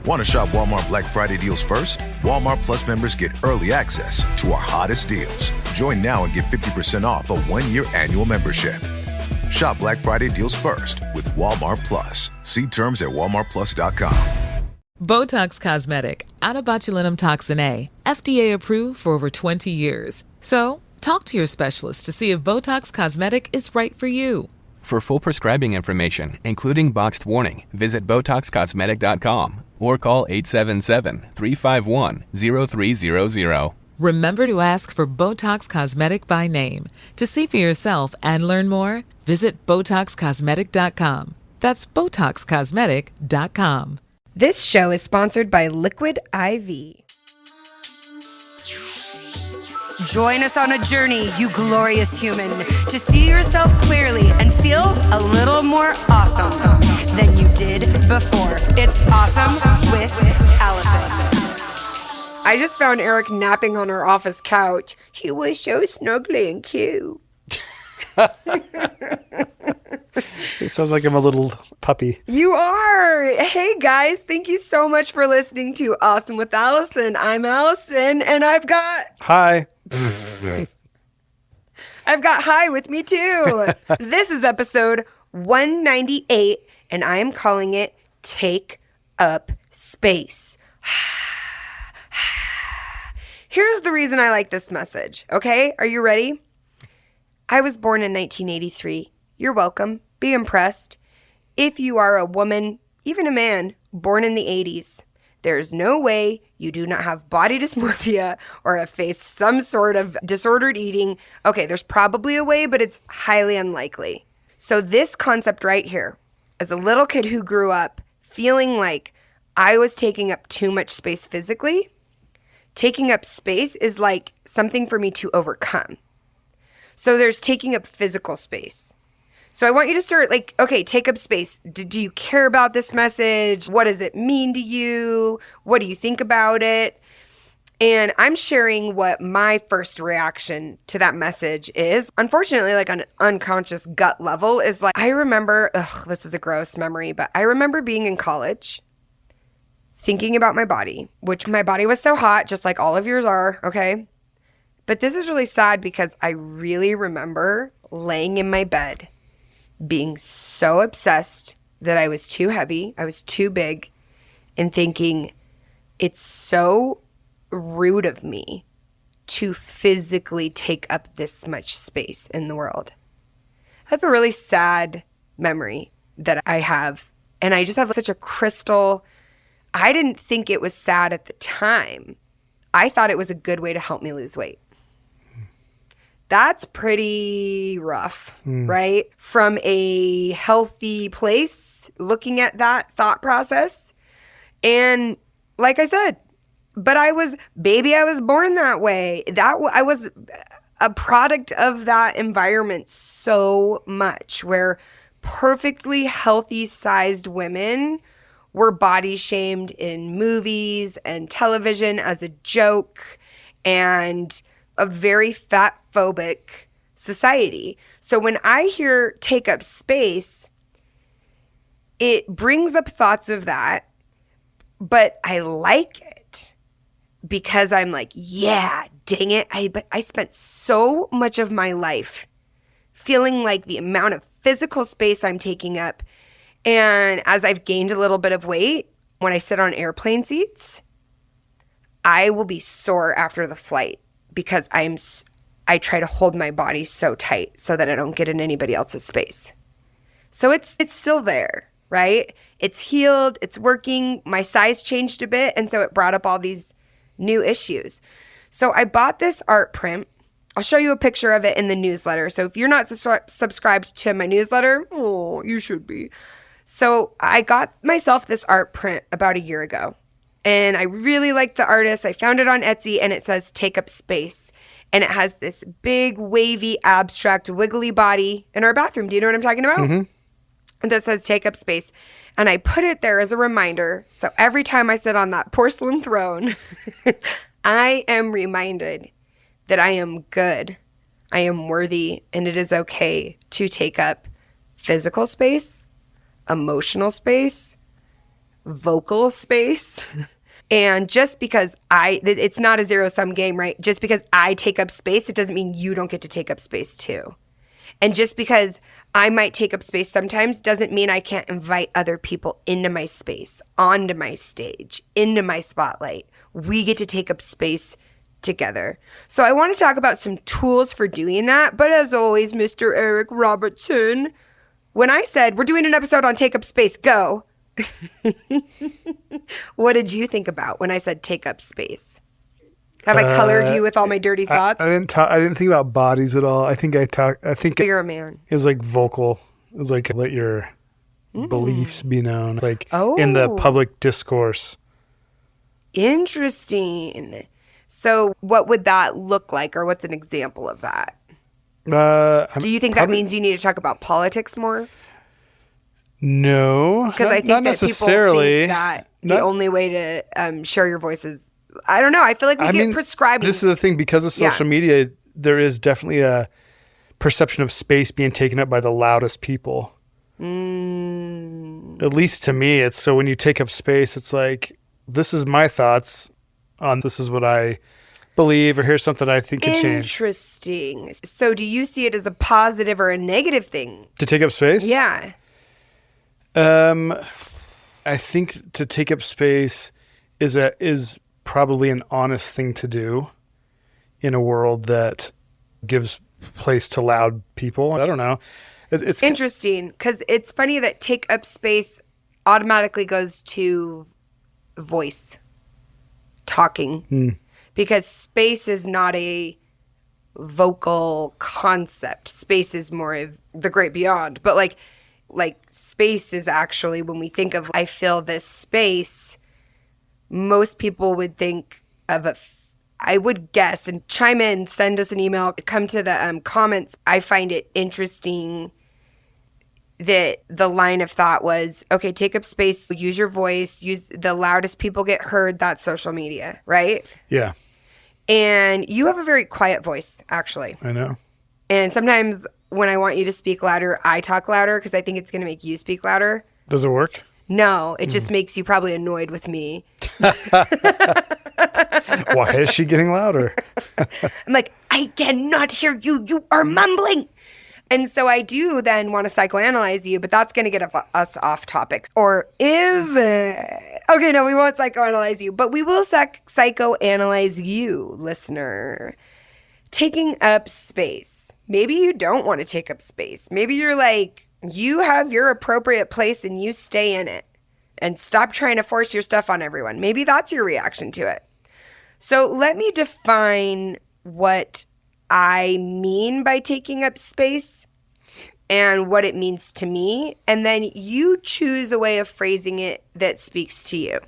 Want to shop Walmart Black Friday deals first? Walmart Plus members get early access to our hottest deals. Join now and get 50% off a 1-year annual membership. Shop Black Friday deals first with Walmart Plus. See terms at walmartplus.com. Botox Cosmetic, out of botulinum toxin A, FDA approved for over 20 years. So, talk to your specialist to see if Botox Cosmetic is right for you. For full prescribing information, including boxed warning, visit BotoxCosmetic.com or call 877-351-0300. Remember to ask for Botox Cosmetic by name. To see for yourself and learn more, visit BotoxCosmetic.com. That's BotoxCosmetic.com. This show is sponsored by Liquid IV. Join us on a journey, you glorious human, to see yourself clearly and feel a little more awesome than you did before. It's Awesome with Alison. I just found Eric napping on our office couch. He was so snuggly and cute. It sounds like I'm a little puppy. You are. Hey, guys. Thank you so much for listening to Awesome with Alison. I'm Alison, and I've got... Hi. I've got Hi with me, too. This is episode 198, and I am calling it Take Up Space. Here's the reason I like this message, okay? Are you ready? I was born in 1983. You're welcome. Be impressed. If you are a woman, even a man, born in the 80s, there's no way you do not have body dysmorphia or have faced some sort of disordered eating. Okay, there's probably a way, but it's highly unlikely. So this concept right here, as a little kid who grew up feeling like I was taking up too much space physically, taking up space is like something for me to overcome. So there's taking up physical space. So I want you to start like, okay, take up space. Do you care about this message? What does it mean to you? What do you think about it? And I'm sharing what my first reaction to that message is. Unfortunately, like on an unconscious gut level is like, I remember, this is a gross memory, but I remember being in college, thinking about my body, which my body was so hot, just like all of yours are, okay? But this is really sad because I really remember laying in my bed, being so obsessed that I was too heavy, I was too big, and thinking it's so rude of me to physically take up this much space in the world. That's a really sad memory that I have. And I just have such a crystal, I didn't think it was sad at the time. I thought it was a good way to help me lose weight. That's pretty rough, right? From a healthy place, looking at that thought process. And like I said, but I was born that way. I was a product of that environment so much, where perfectly healthy sized women were body shamed in movies and television as a joke, and a very fat phobic society. So when I hear take up space, it brings up thoughts of that, but I like it because I'm like, yeah, dang it. But I spent so much of my life feeling like the amount of physical space I'm taking up. And as I've gained a little bit of weight, when I sit on airplane seats, I will be sore after the flight because I try to hold my body so tight so that I don't get in anybody else's space. So it's still there, right? It's healed, it's working. My size changed a bit, and so it brought up all these new issues. So I bought this art print. I'll show you a picture of it in the newsletter. So if you're not subscribed to my newsletter, you should be. So I got myself this art print about a year ago. And I really liked the artist. I found it on Etsy, and it says take up space. And it has this big, wavy, abstract, wiggly body in our bathroom. Do you know what I'm talking about? Mm-hmm. And that says take up space. And I put it there as a reminder. So every time I sit on that porcelain throne, I am reminded that I am good, I am worthy, and it is okay to take up physical space, emotional space, vocal space. And just because it's not a zero-sum game, right? Just because I take up space, it doesn't mean you don't get to take up space too. And just because I might take up space sometimes doesn't mean I can't invite other people into my space, onto my stage, into my spotlight. We get to take up space together. So I want to talk about some tools for doing that. But as always, Mr. Eric Robertson, when I said we're doing an episode on take up space, go. What did you think about when I said take up space? Have I colored you with all my dirty thoughts? I didn't think about bodies at all. I think You're a man. It was like vocal. It was like let your beliefs be known, like in the public discourse. Interesting. So what would that look like, or what's an example of that? Do you think that means you need to talk about politics more? No, because I think not that necessarily. People think that the only way to share your voice is, I don't know. I feel like we get prescribed. This is the thing, because of social media, there is definitely a perception of space being taken up by the loudest people. At least to me, it's so when you take up space, it's like, this is my thoughts on this is what I believe, or here's something I think could change. Interesting. So do you see it as a positive or a negative thing? To take up space? Yeah. I think to take up space is probably an honest thing to do in a world that gives place to loud people. I don't know. It's interesting, because it's funny that take up space automatically goes to voice, talking, because space is not a vocal concept. Space is more of the great beyond. But like space is actually, when we think of I fill this space, most people would think of I would guess, and chime in, send us an email, come to the comments. I find it interesting that the line of thought was, okay, take up space, use your voice, use the loudest people get heard, that's social media, right? Yeah. And you have a very quiet voice, actually. I know. And sometimes when I want you to speak louder, I talk louder because I think it's going to make you speak louder. Does it work? No, it just makes you probably annoyed with me. Why is she getting louder? I'm like, I cannot hear you. You are mumbling. And so I do then want to psychoanalyze you, but that's going to get us off topic. Or is it? Okay, no, we won't psychoanalyze you, but we will psychoanalyze you, listener. Taking up space. Maybe you don't want to take up space. Maybe you're like, you have your appropriate place and you stay in it. And stop trying to force your stuff on everyone. Maybe that's your reaction to it. So let me define what I mean by taking up space and what it means to me. And then you choose a way of phrasing it that speaks to you.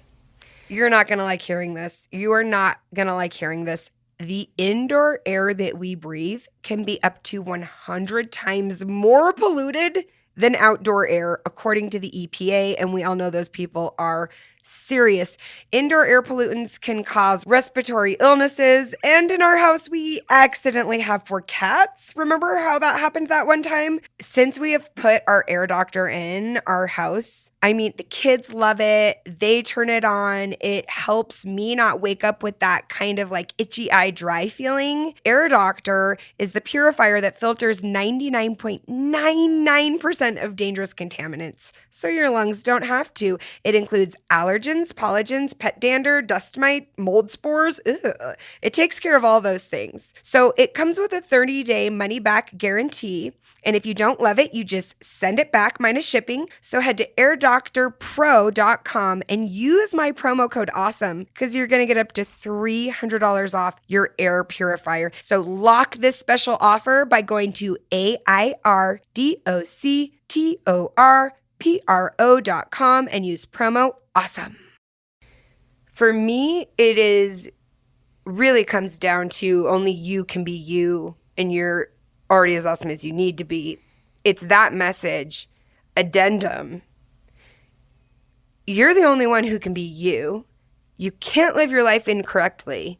You're not going to like hearing this. You are not going to like hearing this. The indoor air that we breathe can be up to 100 times more polluted than outdoor air, according to the EPA. And we all know those people are serious. Indoor air pollutants can cause respiratory illnesses. And in our house, we accidentally have 4 cats. Remember how that happened that one time? Since we have put our AirDoctor in our house, I mean, the kids love it. They turn it on. It helps me not wake up with that kind of like itchy eye dry feeling. AirDoctor is the purifier that filters 99.99% of dangerous contaminants, so your lungs don't have to. It includes allergens, pollens, pet dander, dust mite, mold spores. Ugh. It takes care of all those things. So it comes with a 30-day money-back guarantee. And if you don't love it, you just send it back minus shipping. So head to airdoctorpro.com and use my promo code AWESOME because you're going to get up to $300 off your air purifier. So lock this special offer by going to airdoctorpro.com and use promo AWESOME. For me, it is really comes down to only you can be you, and you're already as awesome as you need to be. It's that message. Addendum. You're the only one who can be you. You can't live your life incorrectly.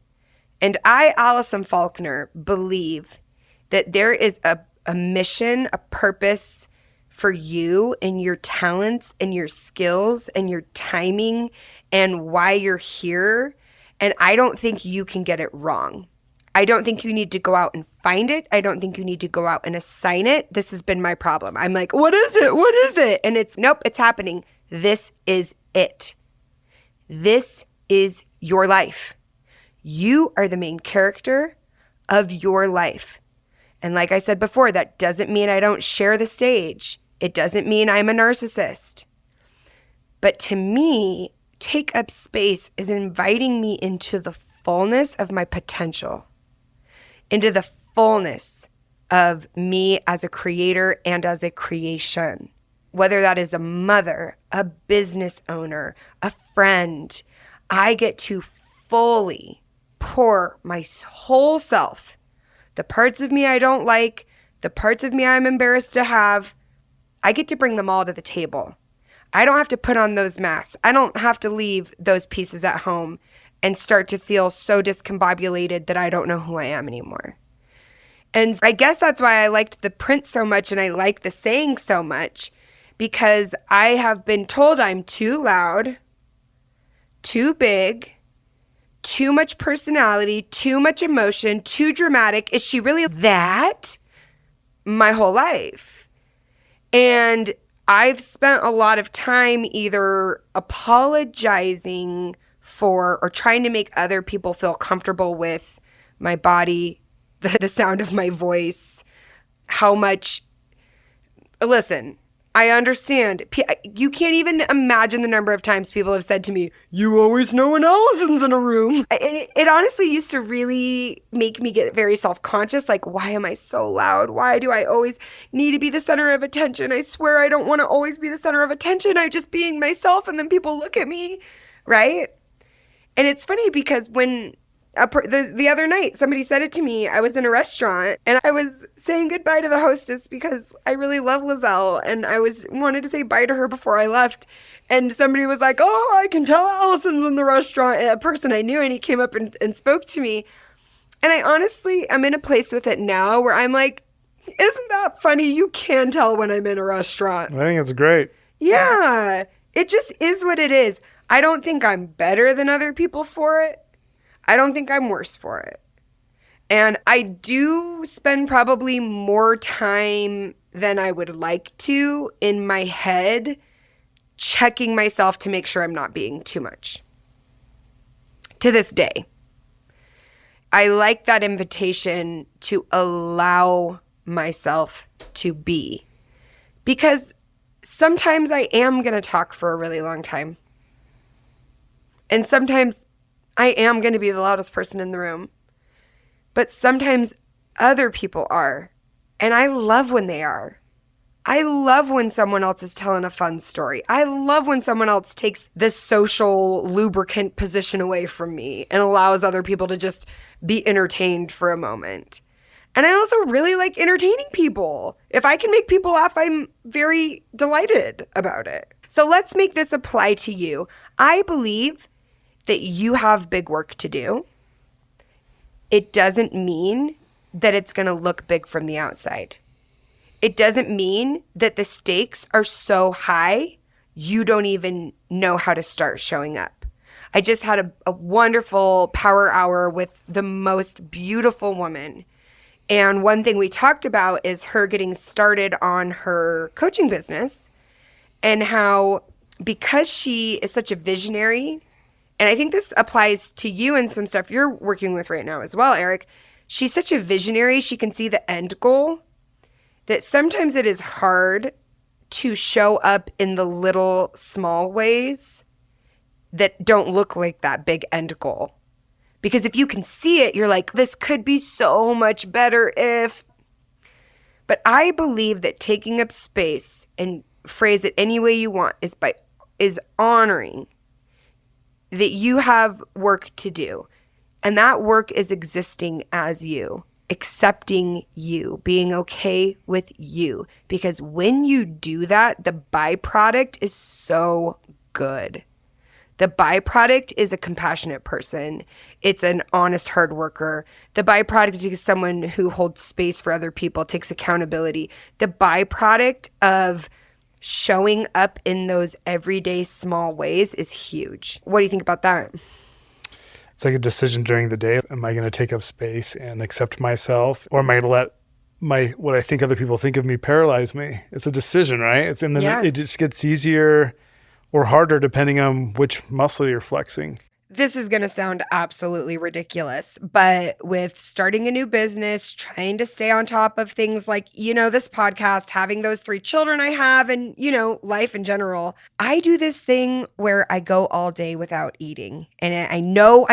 And I, Alison Faulkner, believe that there is a mission, a purpose for you and your talents and your skills and your timing and why you're here. And I don't think you can get it wrong. I don't think you need to go out and find it. I don't think you need to go out and assign it. This has been my problem. I'm like, what is it? What is it? And it's, nope, it's happening. This is it. This is your life. You are the main character of your life. And like I said before, that doesn't mean I don't share the stage. It doesn't mean I'm a narcissist. But to me, take up space is inviting me into the fullness of my potential, into the fullness of me as a creator and as a creation. Whether that is a mother, a business owner, a friend, I get to fully pour my whole self, the parts of me I don't like, the parts of me I'm embarrassed to have, I get to bring them all to the table. I don't have to put on those masks. I don't have to leave those pieces at home and start to feel so discombobulated that I don't know who I am anymore. And I guess that's why I liked the print so much and I like the saying so much, because I have been told I'm too loud, too big, too much personality, too much emotion, too dramatic. Is she really that? My whole life. And I've spent a lot of time either apologizing for or trying to make other people feel comfortable with my body, the sound of my voice, how much. Listen, I understand. You can't even imagine the number of times people have said to me, you always know when Allison's in a room. It honestly used to really make me get very self-conscious. Like, why am I so loud? Why do I always need to be the center of attention? I swear I don't want to always be the center of attention. I'm just being myself and then people look at me, right? And it's funny because when the other night, somebody said it to me. I was in a restaurant and I was saying goodbye to the hostess because I really love Lizelle and I wanted to say bye to her before I left. And somebody was like, oh, I can tell Allison's in the restaurant. And a person I knew, and he came up and spoke to me. And I honestly, I'm in a place with it now where I'm like, isn't that funny? You can tell when I'm in a restaurant. I think it's great. Yeah, it just is what it is. I don't think I'm better than other people for it. I don't think I'm worse for it. And I do spend probably more time than I would like to in my head checking myself to make sure I'm not being too much. To this day, I like that invitation to allow myself to be. Because sometimes I am going to talk for a really long time. And sometimes I am going to be the loudest person in the room. But sometimes other people are. And I love when they are. I love when someone else is telling a fun story. I love when someone else takes the social lubricant position away from me and allows other people to just be entertained for a moment. And I also really like entertaining people. If I can make people laugh, I'm very delighted about it. So let's make this apply to you. I believe that you have big work to do. It doesn't mean that it's going to look big from the outside. It doesn't mean that the stakes are so high you don't even know how to start showing up. I just had a wonderful power hour with the most beautiful woman. And one thing we talked about is her getting started on her coaching business and how, because she is such a visionary, and I think this applies to you and some stuff you're working with right now as well, Eric. She's such a visionary. She can see the end goal, that sometimes it is hard to show up in the little small ways that don't look like that big end goal. Because if you can see it, you're like, this could be so much better if. But I believe that taking up space, and phrase it any way you want, is honoring that you have work to do. And that work is existing as you, accepting you, being okay with you. Because when you do that, the byproduct is so good. The byproduct is a compassionate person. It's an honest hard worker. The byproduct is someone who holds space for other people, takes accountability. The byproduct of showing up in those everyday small ways is huge. What do you think about that? It's like a decision during the day. Am I going to take up space and accept myself, or am I going to let what I think other people think of me paralyze me? It's a decision, right? It just gets easier or harder depending on which muscle you're flexing. This is going to sound absolutely ridiculous, but with starting a new business, trying to stay on top of things like, this podcast, having those 3 children I have, and, life in general, I do this thing where I go all day without eating. And I know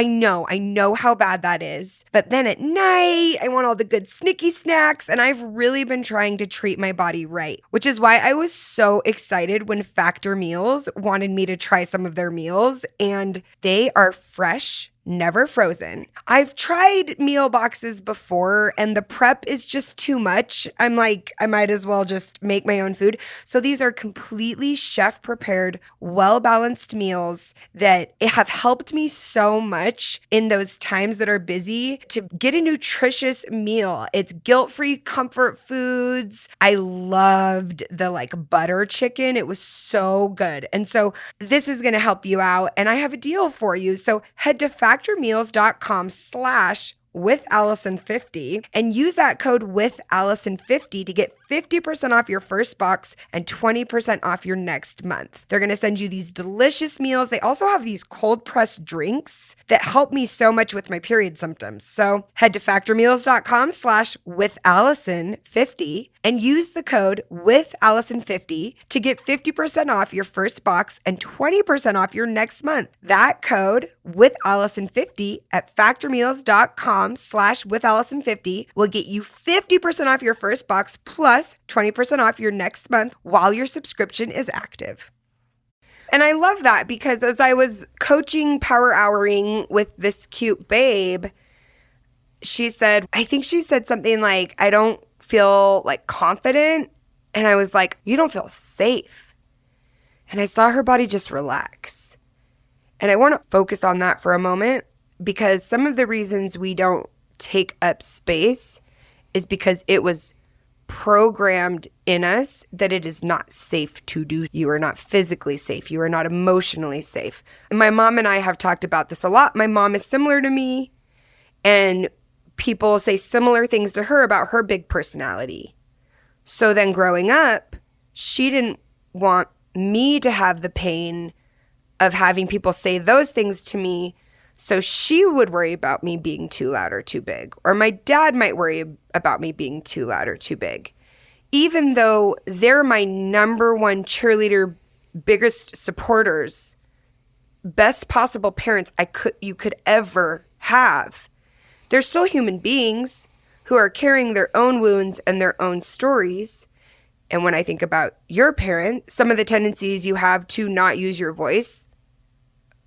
how bad that is. But then at night, I want all the good snicky snacks. And I've really been trying to treat my body right, which is why I was so excited when Factor Meals wanted me to try some of their meals. And they are fresh, never frozen. I've tried meal boxes before and the prep is just too much. I'm like, I might as well just make my own food. So these are completely chef prepared, well-balanced meals that have helped me so much in those times that are busy to get a nutritious meal. It's guilt-free comfort foods. I loved the butter chicken. It was so good. And so this is going to help you out. And I have a deal for you. So head to factormeals.com/withAlison50 and use that code withAlison50 to get 50% off your first box and 20% off your next month. They're going to send you these delicious meals. They also have these cold pressed drinks that help me so much with my period symptoms. So head to factormeals.com/withAlison50 and use the code withAlison50 to get 50% off your first box and 20% off your next month. That code withAlison50 at factormeals.com/withAlison50 will get you 50% off your first box plus 20% off your next month while your subscription is active. And I love that because as I was coaching power houring with this cute babe, I think she said something like, I don't feel confident. And I was like, you don't feel safe. And I saw her body just relax. And I want to focus on that for a moment because some of the reasons we don't take up space is because it was programmed in us that it is not safe to do. You are not physically safe. You are not emotionally safe. And my mom and I have talked about this a lot. My mom is similar to me, and people say similar things to her about her big personality. So then growing up, she didn't want me to have the pain of having people say those things to me. So she would worry about me being too loud or too big. Or my dad might worry about me being too loud or too big. Even though they're my number one cheerleader, biggest supporters, best possible parents you could ever have. They're still human beings who are carrying their own wounds and their own stories. And when I think about your parent, some of the tendencies you have to not use your voice,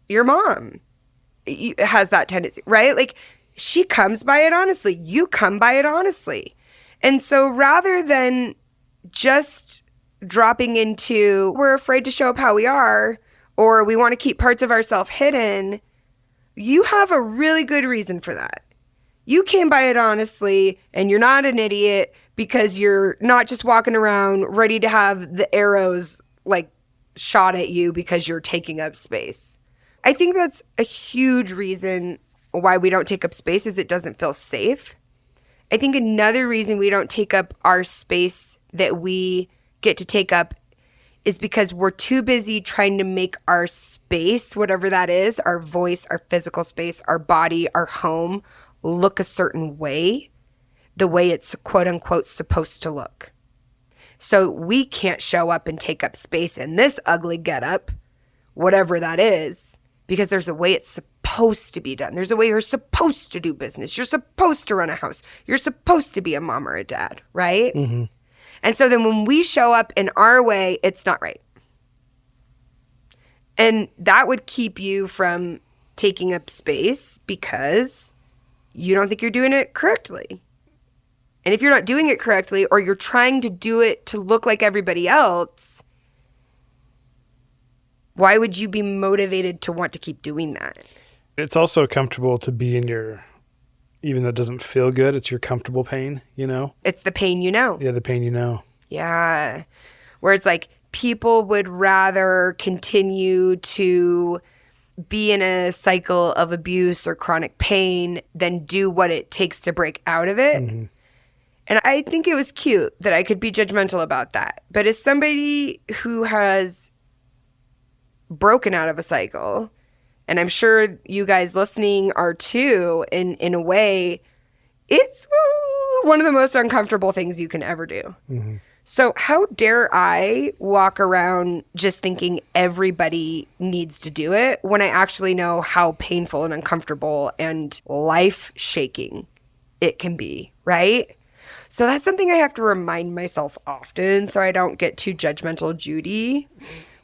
your mom has that tendency, right? She comes by it honestly. You come by it honestly. And so rather than just dropping into, we're afraid to show up how we are, or we want to keep parts of ourselves hidden, you have a really good reason for that. You came by it honestly, and you're not an idiot because you're not just walking around ready to have the arrows shot at you because you're taking up space. I think that's a huge reason why we don't take up space is it doesn't feel safe. I think another reason we don't take up our space that we get to take up is because we're too busy trying to make our space, whatever that is, our voice, our physical space, our body, our home, look a certain way, the way it's quote unquote supposed to look. So we can't show up and take up space in this ugly getup, whatever that is, because there's a way it's supposed to be done. There's a way you're supposed to do business. You're supposed to run a house. You're supposed to be a mom or a dad, right? Mm-hmm. And so then when we show up in our way, it's not right. And that would keep you from taking up space because you don't think you're doing it correctly. And if you're not doing it correctly, or you're trying to do it to look like everybody else, Why would you be motivated to want to keep doing that? It's also comfortable to be in your, even though it doesn't feel good, it's your comfortable pain, you know? It's the pain you know. Yeah, the pain you know. Yeah. Where it's like people would rather continue to be in a cycle of abuse or chronic pain than do what it takes to break out of it. Mm-hmm. And I think it was cute that I could be judgmental about that. But as somebody who has broken out of a cycle, and I'm sure you guys listening are too, in a way, it's one of the most uncomfortable things you can ever do. Mm-hmm. So how dare I walk around just thinking everybody needs to do it when I actually know how painful and uncomfortable and life-shaking it can be, right? So that's something I have to remind myself often so I don't get too judgmental Judy.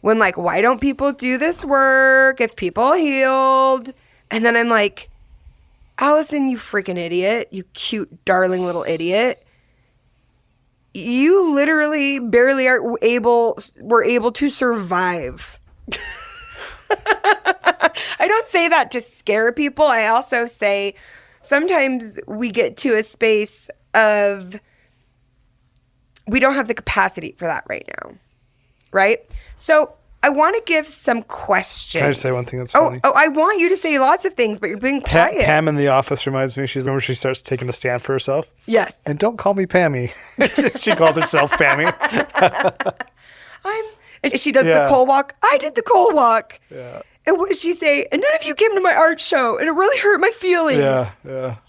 When like, why don't people do this work if people healed? And then I'm like, Alison, you freaking idiot. You cute, darling little idiot. You literally barely were able to survive. I don't say that to scare people. I also say sometimes we get to a space of we don't have the capacity for that right now. Right? So I want to give some questions. Can I just say one thing that's funny? Oh, I want you to say lots of things, but you're being quiet. Pam in the office reminds me, remember she starts taking a stand for herself? Yes. And don't call me Pammy. She called herself Pammy. She does the coal walk. I did the coal walk. Yeah. And what did she say? And none of you came to my art show, and it really hurt my feelings.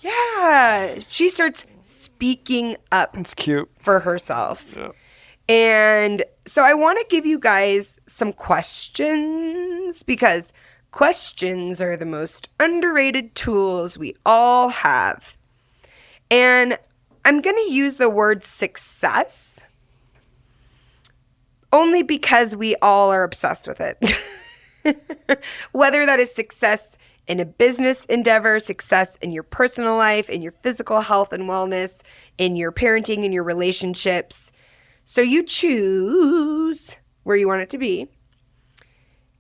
Yeah. She starts speaking up. It's cute. For herself. Yeah. And so I want to give you guys some questions because questions are the most underrated tools we all have. And I'm going to use the word success only because we all are obsessed with it. Whether that is success in a business endeavor, success in your personal life, in your physical health and wellness, in your parenting, in your relationships. So you choose where you want it to be.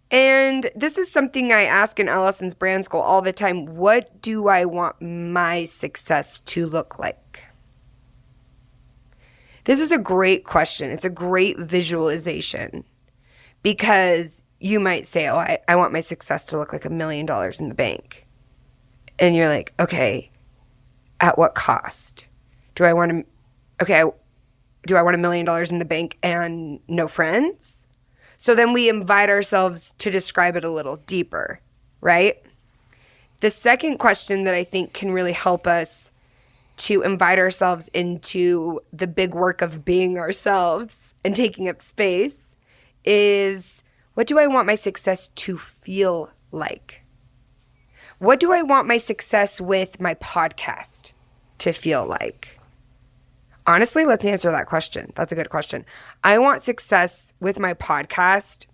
And this is something I ask in Alison's brand school all the time. What do I want my success to look like? This is a great question. It's a great visualization because you might say, oh, I want my success to look like $1 million in the bank. And you're like, okay, at what cost? Do I want $1 million in the bank and no friends? So then we invite ourselves to describe it a little deeper, right? The second question that I think can really help us to invite ourselves into the big work of being ourselves and taking up space is, what do I want my success to feel like? What do I want my success with my podcast to feel like? Honestly, let's answer that question. That's a good question. I want success with my podcast.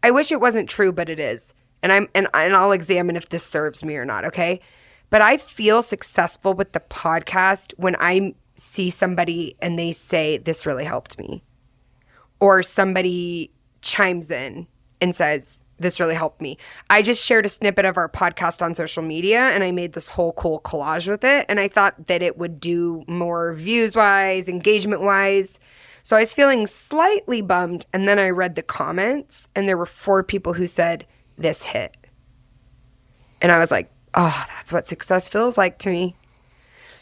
I wish it wasn't true, but it is. And I'll examine if this serves me or not, okay? But I feel successful with the podcast when I see somebody and they say, this really helped me. Or somebody chimes in and says, this really helped me. I just shared a snippet of our podcast on social media and I made this whole cool collage with it. And I thought that it would do more views-wise, engagement-wise. So I was feeling slightly bummed. And then I read the comments and there were 4 people who said, this hit. And I was like, oh, that's what success feels like to me.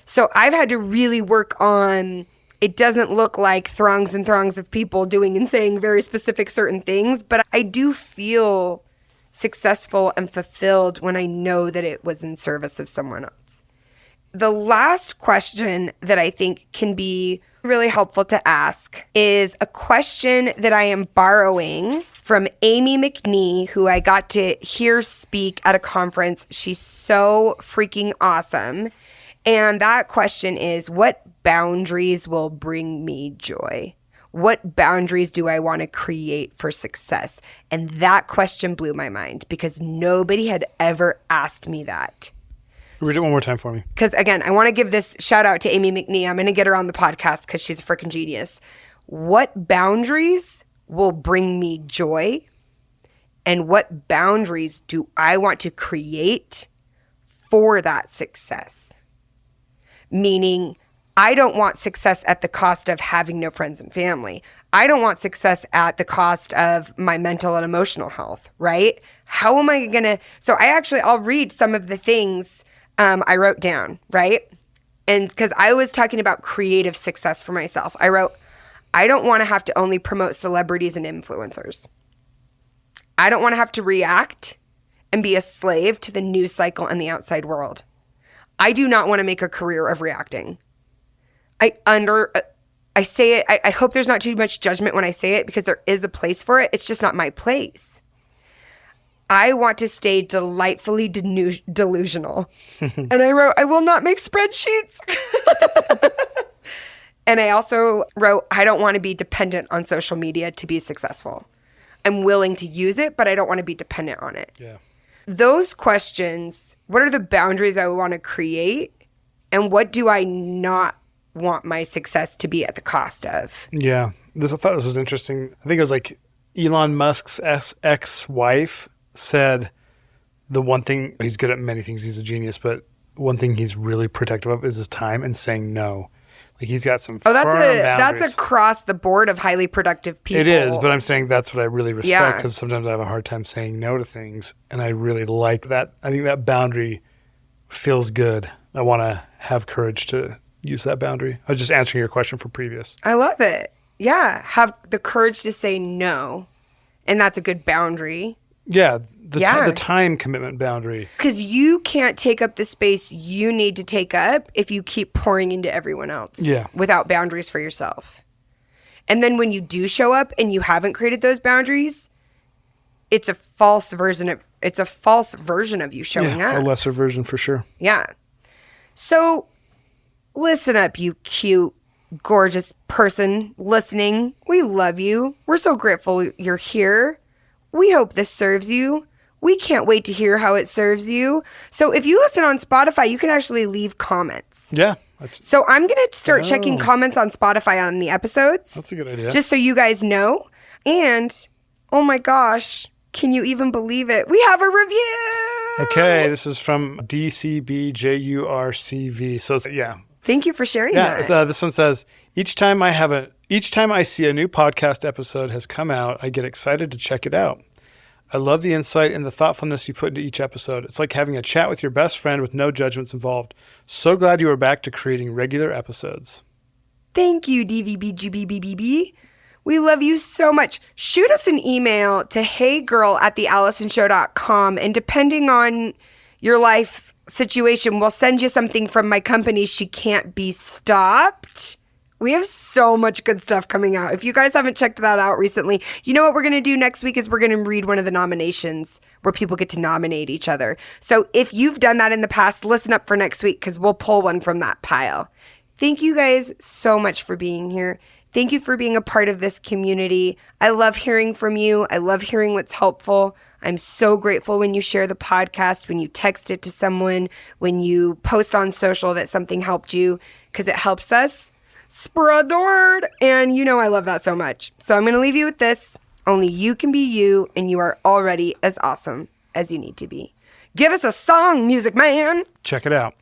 So I've had to really work on, it doesn't look like throngs and throngs of people doing and saying very specific certain things, but I do feel successful and fulfilled when I know that it was in service of someone else. The last question that I think can be really helpful to ask is a question that I am borrowing from Amy McNee, who I got to hear speak at a conference. She's so freaking awesome. And that question is, what boundaries will bring me joy? What boundaries do I want to create for success? And that question blew my mind because nobody had ever asked me that. Read it one more time for me. Because again, I want to give this shout out to Amy McNee. I'm going to get her on the podcast because she's a freaking genius. What boundaries will bring me joy? And what boundaries do I want to create for that success? Meaning, I don't want success at the cost of having no friends and family. I don't want success at the cost of my mental and emotional health, right? How am I going to? So I'll read some of the things I wrote down, right? And because I was talking about creative success for myself, I wrote, I don't want to have to only promote celebrities and influencers. I don't want to have to react and be a slave to the news cycle and the outside world. I do not want to make a career of reacting. I say it, I hope there's not too much judgment when I say it, because there is a place for it. It's just not my place. I want to stay delightfully delusional. And I wrote, I will not make spreadsheets. And I also wrote, I don't want to be dependent on social media to be successful. I'm willing to use it, but I don't want to be dependent on it. Yeah. Those questions, what are the boundaries I want to create? And what do I not want my success to be at the cost of? Yeah. I thought this was interesting. I think it was like Elon Musk's ex-wife said the one thing, he's good at many things, he's a genius, but one thing he's really protective of is his time and saying no. Like he's got some firm boundaries. That's across the board of highly productive people. It is, but I'm saying that's what I really respect, because sometimes I have a hard time saying no to things, and I really like that. I think that boundary feels good. I want to have courage to use that boundary. I was just answering your question for previous. I love it. Yeah, have the courage to say no, and that's a good boundary. Yeah, the time commitment boundary. Because you can't take up the space you need to take up if you keep pouring into everyone else without boundaries for yourself. And then when you do show up and you haven't created those boundaries, it's a false version of you showing up. A lesser version for sure. Yeah. So listen up, you cute, gorgeous person listening. We love you. We're so grateful you're here. We hope this serves you. We can't wait to hear how it serves you. So if you listen on Spotify, you can actually leave comments. Yeah. So I'm going to start checking comments on Spotify on the episodes. That's a good idea. Just so you guys know. And, oh my gosh, can you even believe it? We have a review. Okay, this is from DCBJURCV. So, Thank you for sharing that. This one says, each time I see a new podcast episode has come out, I get excited to check it out. I love the insight and the thoughtfulness you put into each episode. It's like having a chat with your best friend with no judgments involved. So glad you are back to creating regular episodes. Thank you, DVBGBBB. We love you so much. Shoot us an email to heygirl@thealisonshow.com, and depending on your life situation, we'll send you something from my company, She Can't Be Stopped. We have so much good stuff coming out. If you guys haven't checked that out recently, you know what we're going to do next week is we're going to read one of the nominations where people get to nominate each other. So if you've done that in the past, listen up for next week, because we'll pull one from that pile. Thank you guys so much for being here. Thank you for being a part of this community. I love hearing from you. I love hearing what's helpful. I'm so grateful when you share the podcast, when you text it to someone, when you post on social that something helped you, because it helps us spread the word. And you know I love that so much. So I'm going to leave you with this. Only you can be you, and you are already as awesome as you need to be. Give us a song, Music Man. Check it out.